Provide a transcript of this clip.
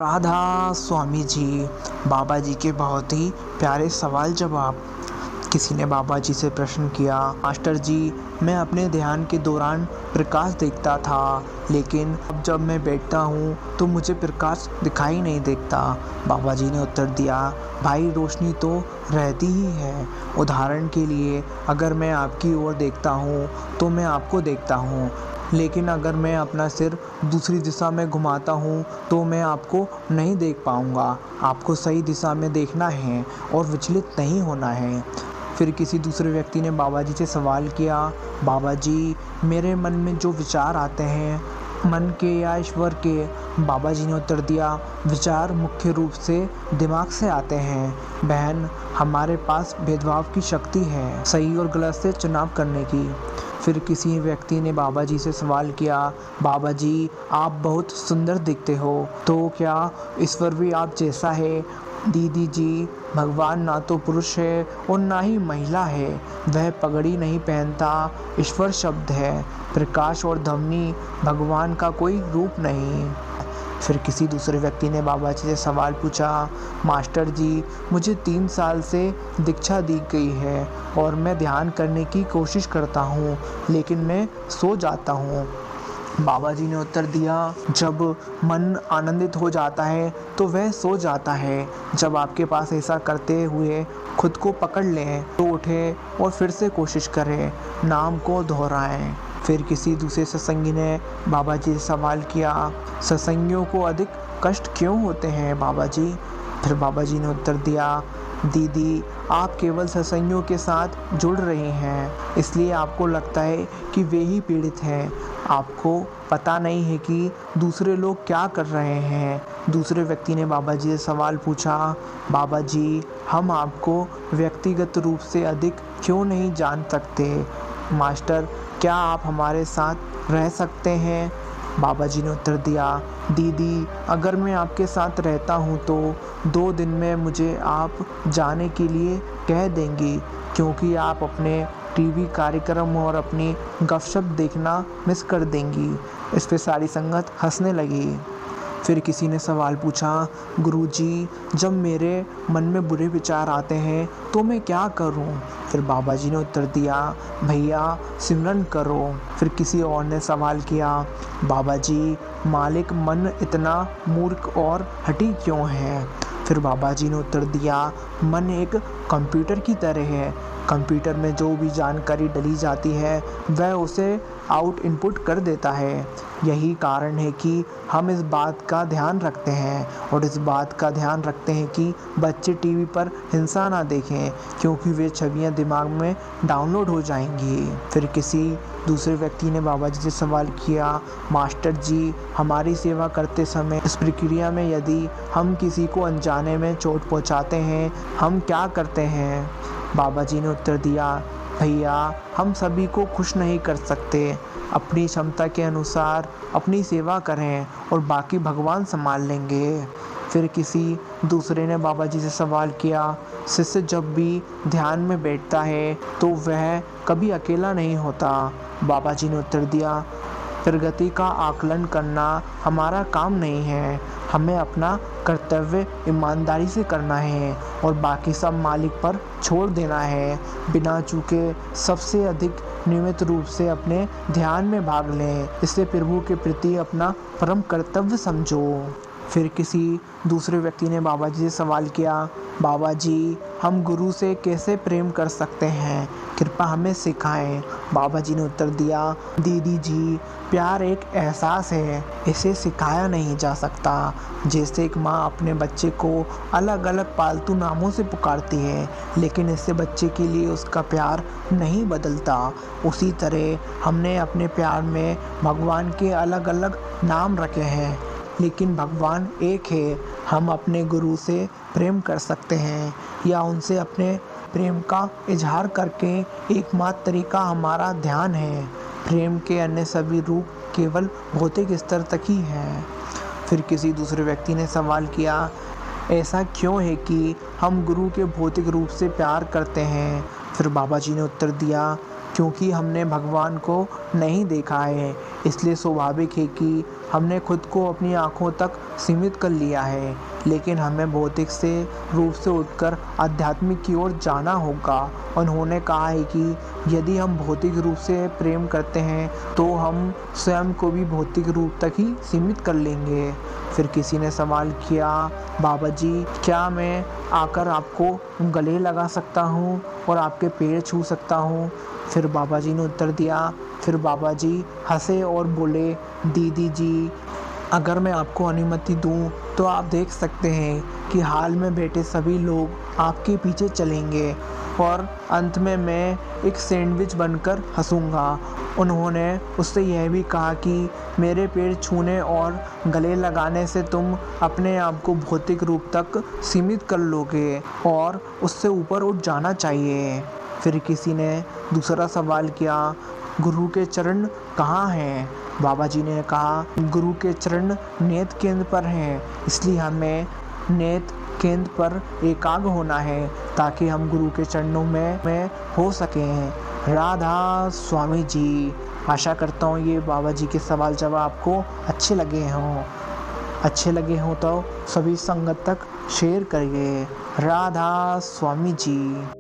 राधा स्वामी जी, बाबा जी के बहुत ही प्यारे सवाल जवाब। किसी ने बाबा जी से प्रश्न किया, मास्टर जी, मैं अपने ध्यान के दौरान प्रकाश देखता था, लेकिन अब जब मैं बैठता हूँ तो मुझे प्रकाश दिखाई नहीं देता। बाबा जी ने उत्तर दिया, भाई, रोशनी तो रहती ही है। उदाहरण के लिए, अगर मैं आपकी ओर देखता हूँ तो मैं आपको देखता हूँ, लेकिन अगर मैं अपना सिर दूसरी दिशा में घुमाता हूँ तो मैं आपको नहीं देख पाऊँगा। आपको सही दिशा में देखना है और विचलित नहीं होना है। फिर किसी दूसरे व्यक्ति ने बाबा जी से सवाल किया, बाबा जी, मेरे मन में जो विचार आते हैं, मन के या ईश्वर के? बाबा जी ने उत्तर दिया, विचार मुख्य रूप से दिमाग से आते हैं बहन। हमारे पास भेदभाव की शक्ति है, सही और गलत से चुनाव करने की। फिर किसी व्यक्ति ने बाबा जी से सवाल किया, बाबा जी, आप बहुत सुंदर दिखते हो, तो क्या ईश्वर भी आप जैसा है? दीदी जी, भगवान ना तो पुरुष है और ना ही महिला है। वह पगड़ी नहीं पहनता, ईश्वर शब्द है। प्रकाश और ध्वनि, भगवान का कोई रूप नहीं। फिर किसी दूसरे व्यक्ति ने बाबा जी से सवाल पूछा, मास्टर जी, मुझे 3 साल से दीक्षा दी गई है और मैं ध्यान करने की कोशिश करता हूँ, लेकिन मैं सो जाता हूँ। बाबा जी ने उत्तर दिया, जब मन आनंदित हो जाता है तो वह सो जाता है। जब आपके पास ऐसा करते हुए खुद को पकड़ लें तो उठें और फिर से कोशिश करें, नाम को दोहराएं। फिर किसी दूसरे सत्संगी ने बाबा जी से सवाल किया, सत्संगियों को अधिक कष्ट क्यों होते हैं बाबा जी? फिर बाबा जी ने उत्तर दिया, दीदी, आप केवल सत्संगियों के साथ जुड़ रहे हैं, इसलिए आपको लगता है कि वे ही पीड़ित हैं। आपको पता नहीं है कि दूसरे लोग क्या कर रहे हैं। दूसरे व्यक्ति ने बाबा जी से सवाल पूछा, बाबा जी, हम आपको व्यक्तिगत रूप से अधिक क्यों नहीं जान सकते? मास्टर, क्या आप हमारे साथ रह सकते हैं? बाबा जी ने उत्तर दिया, दीदी, अगर मैं आपके साथ रहता हूँ तो 2 दिन में मुझे आप जाने के लिए कह देंगी, क्योंकि आप अपने टीवी कार्यक्रम और अपनी गपशप देखना मिस कर देंगी। इस पे सारी संगत हंसने लगी। फिर किसी ने सवाल पूछा, गुरुजी, जब मेरे मन में बुरे विचार आते हैं तो मैं क्या करूं? फिर बाबा जी ने उत्तर दिया, भैया, सिमरन करो। फिर किसी और ने सवाल किया, बाबा जी, मालिक मन इतना मूर्ख और हठी क्यों है? फिर बाबा जी ने उत्तर दिया, मन एक कंप्यूटर की तरह है। कंप्यूटर में जो भी जानकारी डली जाती है वह उसे आउट इनपुट कर देता है। यही कारण है कि हम इस बात का ध्यान रखते हैं और इस बात का ध्यान रखते हैं कि बच्चे टीवी पर हिंसा ना देखें, क्योंकि वे छवियां दिमाग में डाउनलोड हो जाएंगी। फिर किसी दूसरे व्यक्ति ने बाबा जी से सवाल किया, मास्टर जी, हमारी सेवा करते समय इस प्रक्रिया में यदि हम किसी को अनजाने में चोट पहुंचाते हैं, हम क्या करते हैं? बाबा जी ने उत्तर दिया, भैया, हम सभी को खुश नहीं कर सकते। अपनी क्षमता के अनुसार अपनी सेवा करें और बाकी भगवान संभाल लेंगे। फिर किसी दूसरे ने बाबा जी से सवाल किया, शिष्य जब भी ध्यान में बैठता है तो वह कभी अकेला नहीं होता। बाबा जी ने उत्तर दिया, प्रगति का आकलन करना हमारा काम नहीं है। हमें अपना कर्तव्य ईमानदारी से करना है और बाकी सब मालिक पर छोड़ देना है। बिना चूके सबसे अधिक नियमित रूप से अपने ध्यान में भाग लें। इससे प्रभु के प्रति अपना परम कर्तव्य समझो। फिर किसी दूसरे व्यक्ति ने बाबा जी से सवाल किया, बाबा जी, हम गुरु से कैसे प्रेम कर सकते हैं? कृपा हमें सिखाएं। बाबा जी ने उत्तर दिया, दीदी जी, प्यार एक एहसास है, इसे सिखाया नहीं जा सकता। जैसे एक माँ अपने बच्चे को अलग अलग पालतू नामों से पुकारती है, लेकिन इससे बच्चे के लिए उसका प्यार नहीं बदलता, उसी तरह हमने अपने प्यार में भगवान के अलग अलग नाम रखे हैं, लेकिन भगवान एक है। हम अपने गुरु से प्रेम कर सकते हैं या उनसे अपने प्रेम का इजहार करके एकमात्र तरीका हमारा ध्यान है। प्रेम के अन्य सभी रूप केवल भौतिक स्तर तक ही हैं। फिर किसी दूसरे व्यक्ति ने सवाल किया, ऐसा क्यों है कि हम गुरु के भौतिक रूप से प्यार करते हैं? फिर बाबा जी ने उत्तर दिया, क्योंकि हमने भगवान को नहीं देखा है, इसलिए स्वाभाविक है कि हमने खुद को अपनी आँखों तक सीमित कर लिया है। लेकिन हमें भौतिक से रूप से उठकर आध्यात्मिक की ओर जाना होगा। उन्होंने कहा है कि यदि हम भौतिक रूप से प्रेम करते हैं तो हम स्वयं को भी भौतिक रूप तक ही सीमित कर लेंगे। फिर किसी ने सवाल किया, बाबा जी क्या मैं आकर आपको गले लगा सकता हूँ और आपके पैर छू सकता हूँ? फिर बाबा जी ने उत्तर दिया। फिर बाबा जी हंसे और बोले, दीदी जी अगर मैं आपको अनुमति दूं तो आप देख सकते हैं कि हाल में बैठे सभी लोग आपके पीछे चलेंगे और अंत में मैं एक सैंडविच बनकर हंसूंगा। उन्होंने उससे यह भी कहा कि मेरे पैर छूने और गले लगाने से तुम अपने आप को भौतिक रूप तक सीमित कर लोगे और उससे ऊपर उठ जाना चाहिए। फिर किसी ने दूसरा सवाल किया, गुरु के चरण कहाँ हैं? बाबा जी ने कहा, गुरु के चरण नेत्र केंद्र पर हैं, इसलिए हमें नेत्र केंद्र पर एकाग्र होना है ताकि हम गुरु के चरणों में हो सकें। राधा स्वामी जी। आशा करता हूँ ये बाबा जी के सवाल जवाब आपको अच्छे लगे हों तो सभी संगत तक शेयर करिए। राधा स्वामी जी।